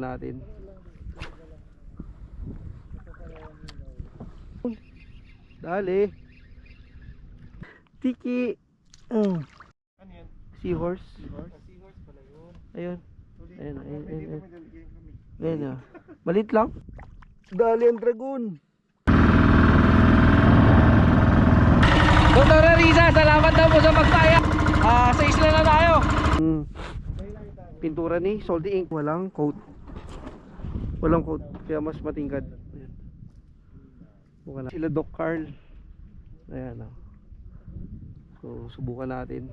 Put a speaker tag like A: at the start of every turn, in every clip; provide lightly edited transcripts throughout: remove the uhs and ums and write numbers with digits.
A: natin. Dali. Tiki.
B: Ano yan?
A: Seahorse.
B: Seahorse pala yun.
A: Ayun. Ayun, ayun, ayun, ayun.
B: Kami.
A: Ayun, ah. Malit lang. Dali ang dragon. Dr. Risa, salamat daw po sa pagtaya. Sa isla na tayo. Pintura ni Salty Ink. Walang coat. Walang coat. Kaya mas matingkad. Ayan. Bukan na. Sila Doc Carl. Ayan, oh. So subukan natin.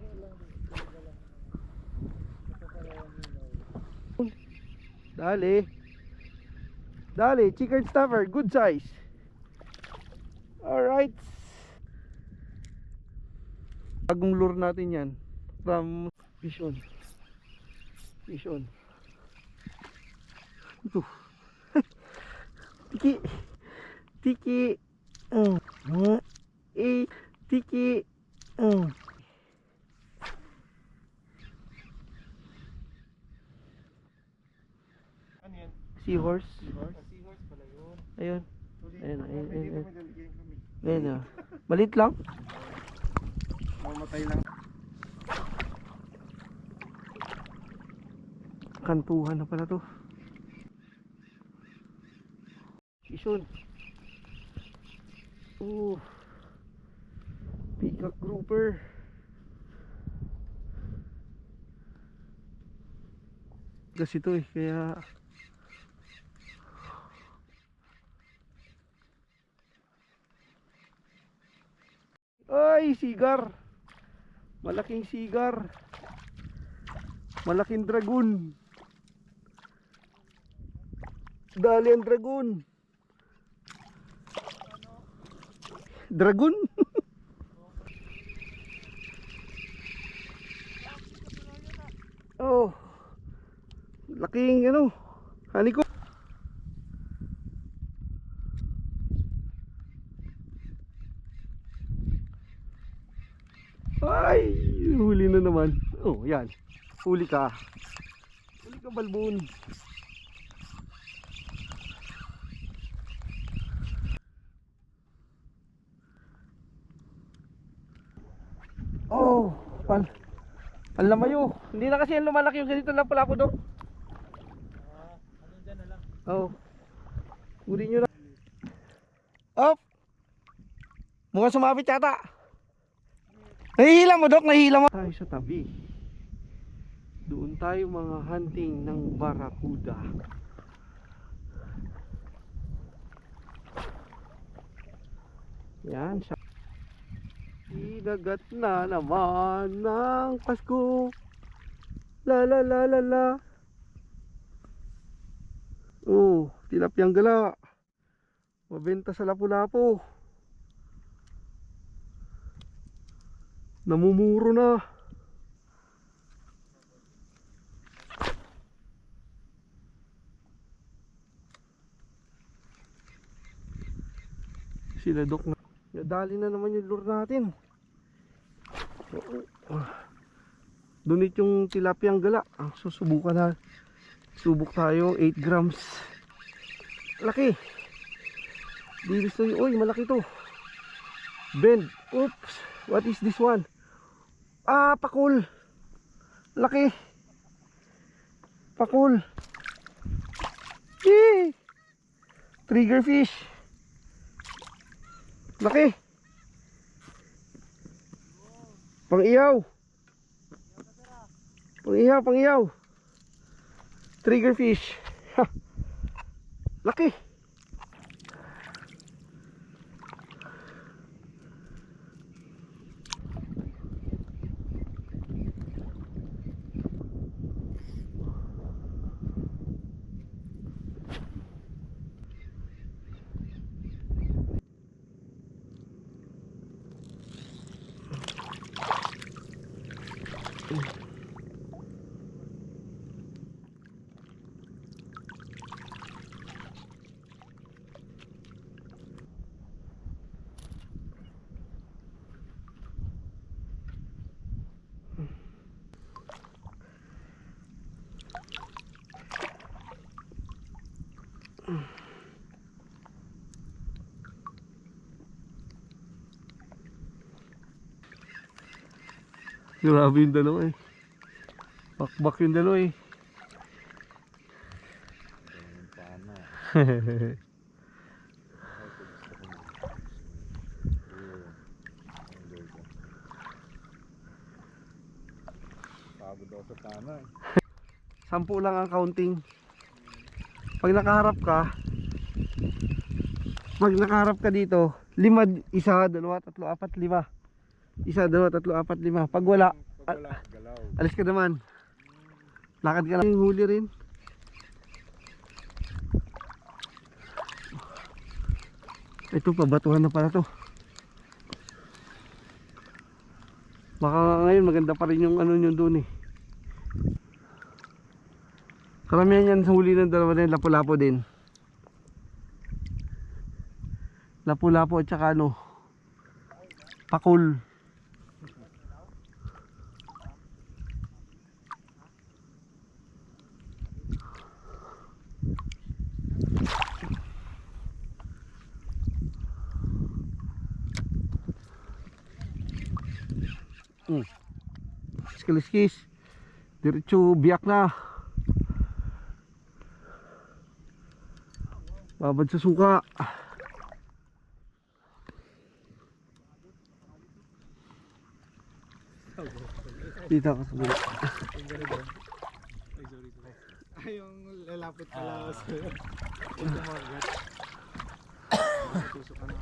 A: Dali. Dali, chicken stuffer, good size. Alright. Bagong lure natin yan. From fish on. Fish on. Ito. Tiki. Tiki. Tiki.
B: Ano yan?
A: Seahorse.
B: Seahorse pala yun.
A: Ayun. Ayun, ayun, ayun, ayun.
B: Kami.
A: Ayun, ah. Malit lang.
B: Mamatay lang.
A: Kantuhan na pala to. Ison. Oh. Peacock grouper. Kasi ito kaya ay, sigar. Malaking sigar. Malaking dragon. Dali ang dragon. Dragon? Oh. Laking ano, haniko. Ay, huli na naman. Oh, yan. Huli ka. Huli ka, balbon. Oh, ang lamayo. Hindi na kasi yung lumalaki yung ganito lang pala ako, Dok.
B: Ano dyan na lang?
A: Oh. Huli nyo na. Op! Mukhang sumabit yata. Nahihila mo, Dok, nahihila mo. Tayo sa tabi. Doon tayo mga hunting ng barracuda. Yan siya. Inagat na naman ng Pasko. La la la la la. Oh, tilapyang gala. Mabenta sa Lapu-Lapu. Namumuro na. Sila Dok na. Dali na naman yung lure natin. Dunit yung tilapyang gala. Ang susubukan na. Subok tayo 8 grams. Laki. Dilis to yun. Uy, malaki to. Bend. Oops. What is this one? Ah, pakul. Laki. Pakul. Yee. Trigger fish. Laki. Pang-iyaw. Pang-iyaw, pang-iyaw. Trigger fish. Ha. Laki. Grabe yung dalawa eh. Bakbak yung dalawa eh.
B: Pagod daw sa pana eh.
A: 10 lang ang counting. Pag nakaharap ka dito, 5, 1, 2, 3, 4, 5. 1, 2, 3, 4, 5. Pag wala,
B: Pag wala, galaw.
A: alis ka naman. Lakad ka lang. Huli rin. Ito, pabatuhan na pala to. Baka ngayon maganda pa rin yung ano nyo dun eh. Karamihan yan sa huli ng dalawa na yun, lapu-lapo din. Lapu-lapo at saka ano, pakul. Skiliskis. Diretso biyak na. Babad sa suka. Dito ako sa bila.
B: Ay, yung lalapit pala sa yung kumagat. Tusok ka na.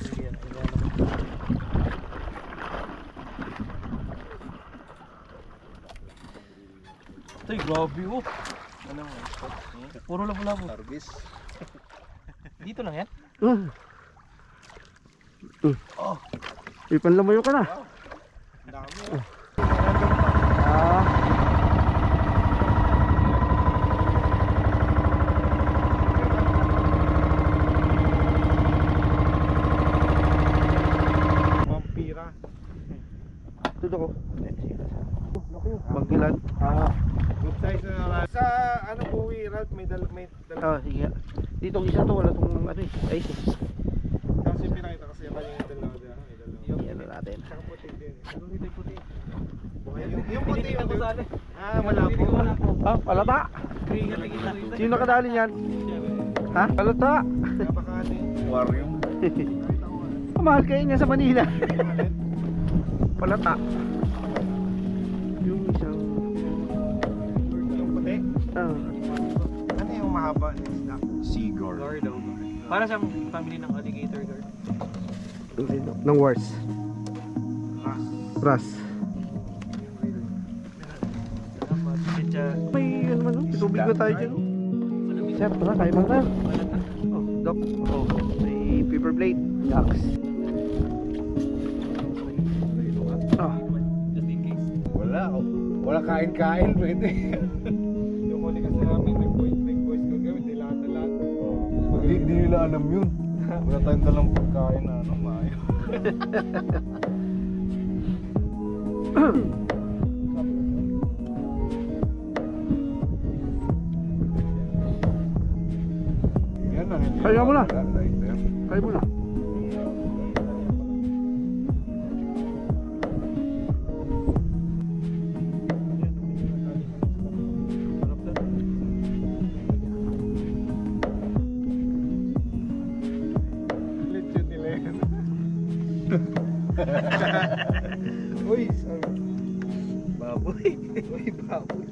B: Sige,
C: Ay, grabe oh.
B: ano mo?
C: Puro labo-labo.
B: Service.
C: Dito lang yan?
A: Oh. Ipanlamayo ka na.
B: Ang dami.
A: Ah.
B: Vampira.
A: Tuto ko. Bangkilan.
B: Good size na sa ano buwi route may dal.
A: Sige. Ditong isa to, wala tong ano eh. Ay,
B: Kasi pinakita kasi yung kanya yung dalawa dyan.
A: yung ano natin.
B: Saka puti din. Ano dito yung puti? Yung puti yung
C: Sali.
B: malabo.
A: Ah, palata. Sino nakadali niyan? Ha? Palata.
B: Napakaano yung aquarium.
A: Mahal kayo niya sa Manila. Palata. Yung isang
B: Yung puti. Ano yung mahaba na isda?
D: Seagull.
C: Guard daw. Para sa family ng alligator guard.
A: ng wars. Ras.
C: Chicha.
A: May ano man, tubig na tayo dyan. Sir, tara, kayo man na. Oh, Doc. Oh, may paper plate. Yaks. Ah,
C: Just in case.
D: Wala kain-kain pwede.
B: Yung huli kasi namin, nag-voice ko gawin, di lahat.
D: Hindi nila alam yun. Wala tayong dalang pagkain na ano, maayo. Yan lang. hindi
A: Kaya mo na.
D: wala, lighter.
A: kayo muna.
B: Legit nila yan. Uy, sorry.
C: Baboy.
B: Uy, baboy.